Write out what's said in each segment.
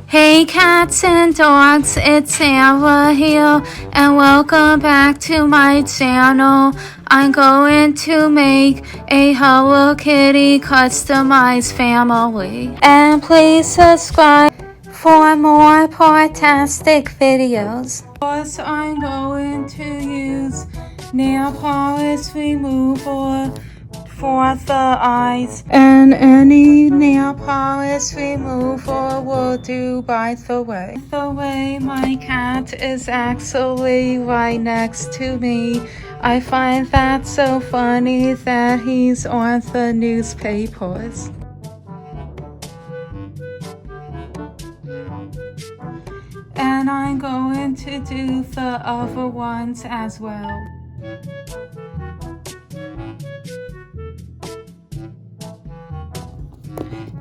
Hey cats and dogs, it's Sarah here and welcome back to my channel. I'm going to make a Hello Kitty customized family. And please subscribe for more fantastic videos. First, I'm going to use nail polish remover for the eyes, and any nail polish remover will do, by the way. My cat is actually right next to me. I find that so funny that he's on the newspapers. And I'm going to do the other ones as well.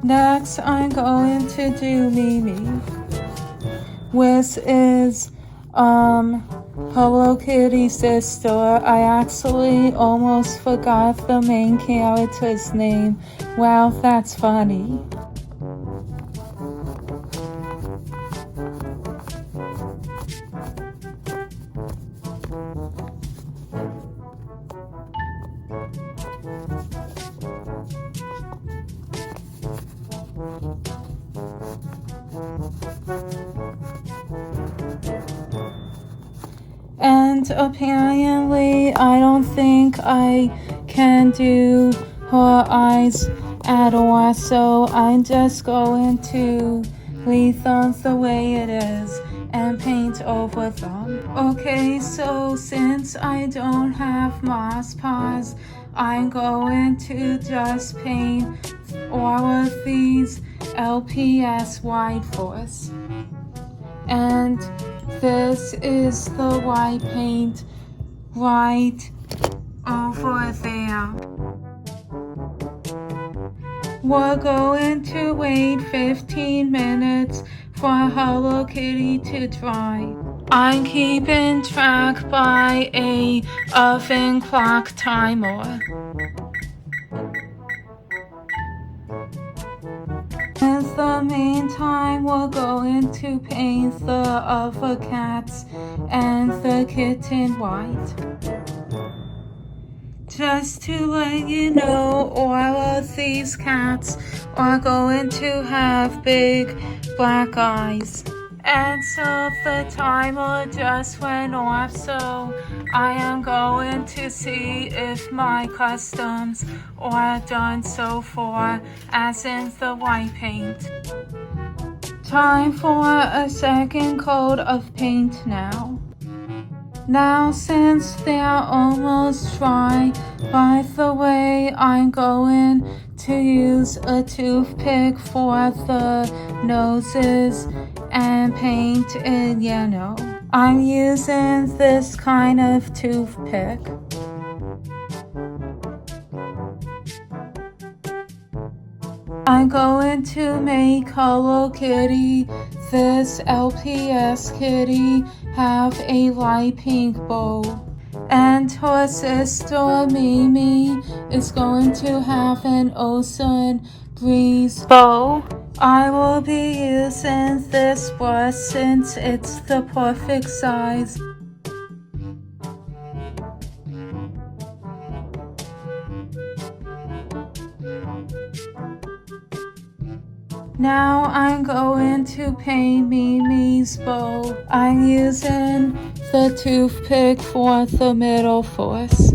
Next, I'm going to do Mimi, which is Hello Kitty's sister. I actually almost forgot the main character's name. Wow, that's funny. And apparently, I don't think I can do her eyes at all, so I'm just going to leave them the way it is and paint over them. Okay, so since I don't have moss paws, I'm going to just paint all of these LPS wide force. And this is the white paint right over there. We're going to wait 15 minutes for Hello Kitty to dry. I'm keeping track by a oven clock timer. In the meantime, we're going to paint the other cats and the kitten white. Just to let you know, all of these cats are going to have big black eyes. And so the timer just went off, so I am going to see if my customs are done so far, as in the white paint. Time for a second coat of paint now. Now, since they're almost dry, by the way, I'm going to use a toothpick for the noses and paint in yellow. I'm using this kind of toothpick. I'm going to make Hello Kitty, this LPS kitty, have a light pink bow. And her sister Mimi is going to have an ocean breeze bow. I will be using this brush since it's the perfect size. Now I'm going to paint Mimi's bow. I'm using the toothpick for the middle force.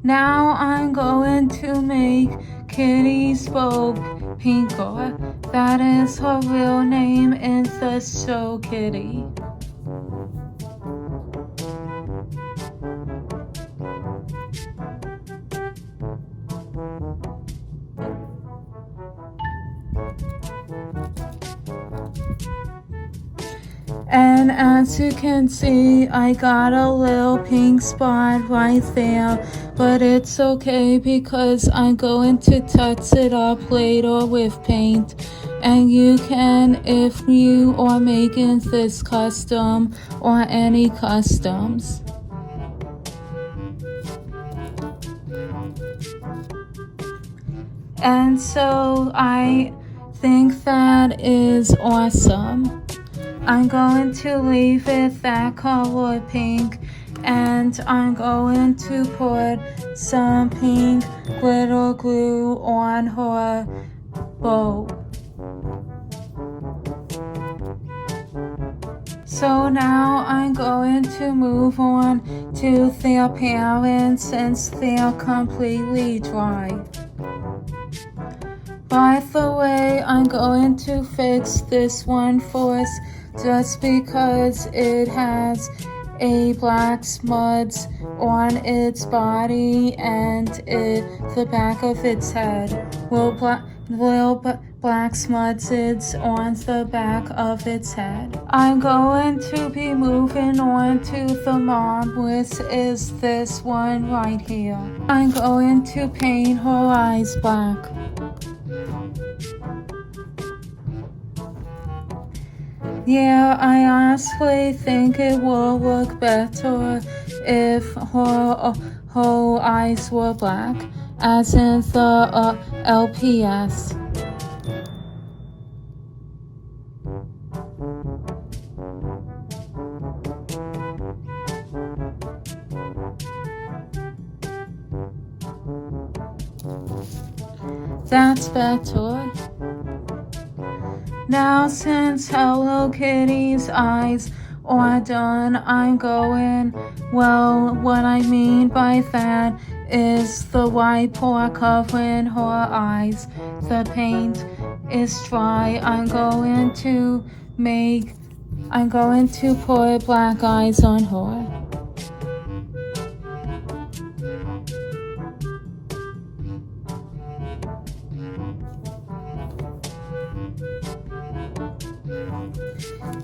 Now I'm going to make Kitty's bow pinker. That is her real name in the show Kitty. And as you can see, I got a little pink spot right there, but it's okay because I'm going to touch it up later with paint. And you can, if you are making this custom or any customs. And so I think that is awesome. I'm going to leave it that color pink, and I'm going to put some pink glitter glue on her bow. So now I'm going to move on to their parents since they're completely dry. By the way, I'm going to fix this one first just because it has a black smudge on its body and the back of its head. Black smudges on the back of its head. I'm going to be moving on to the mom, which is this one right here. I'm going to paint her eyes black. Yeah, I honestly think it will look better if her whole eyes were black, as in the LPS. That's better. Now since Hello Kitty's eyes are done, I'm going, well, what I mean by that is the white part covering her eyes. The paint is dry. I'm going to put black eyes on her.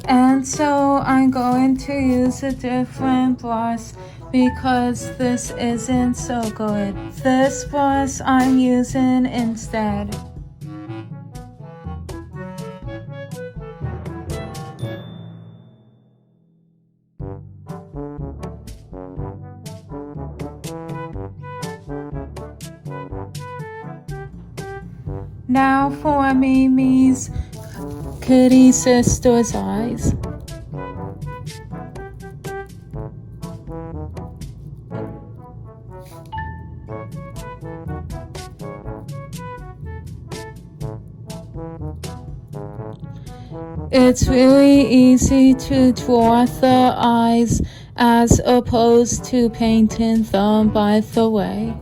And so I'm going to use a different brush because this isn't so good. This brush I'm using instead. Now for Mimi's Kitty sister's eyes. It's really easy to draw the eyes as opposed to painting them, by the way.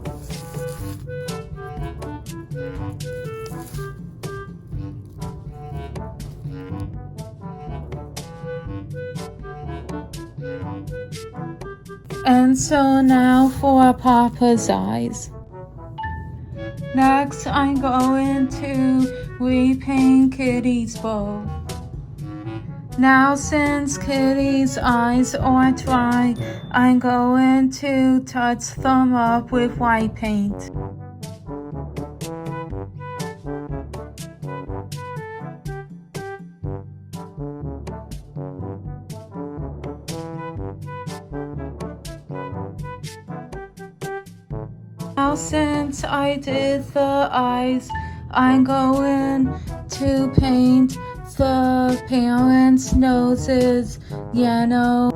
And so now for Papa's eyes. Next, I'm going to repaint Kitty's bow. Now since Kitty's eyes are dry, I'm going to touch them up with white paint. Now since I did the eyes, I'm going to paint the parents' noses yellow.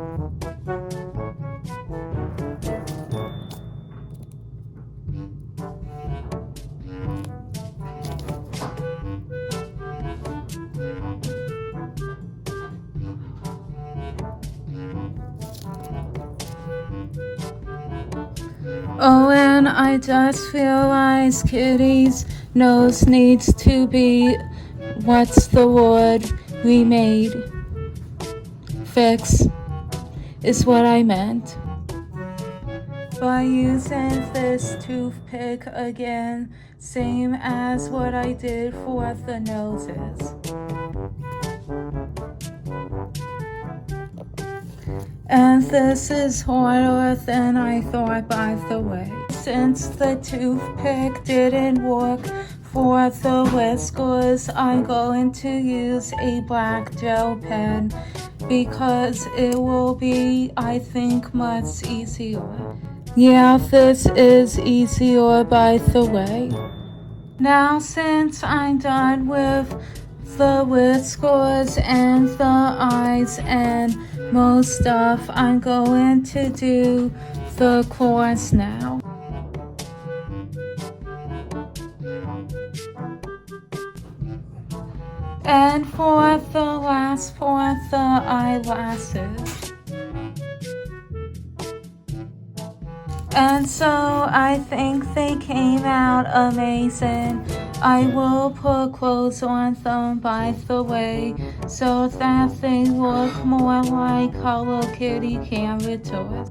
Oh, and I just realized Kitty's nose needs to be, what's the word, remade. Fix is what I meant. By using this toothpick again, same as what I did for the noses. And this is harder than I thought, by the way. Since the toothpick didn't work for the whiskers, I'm going to use a black gel pen because it will be, I think, much easier. Yeah, this is easier, by the way. Now since I'm done with the whiskers and the eyes and most stuff, I'm going to do the claws now. And for the last part, the eyelashes. And so I think they came out amazing. I will put clothes on them, by the way, so that they look more like Hello Kitty characters.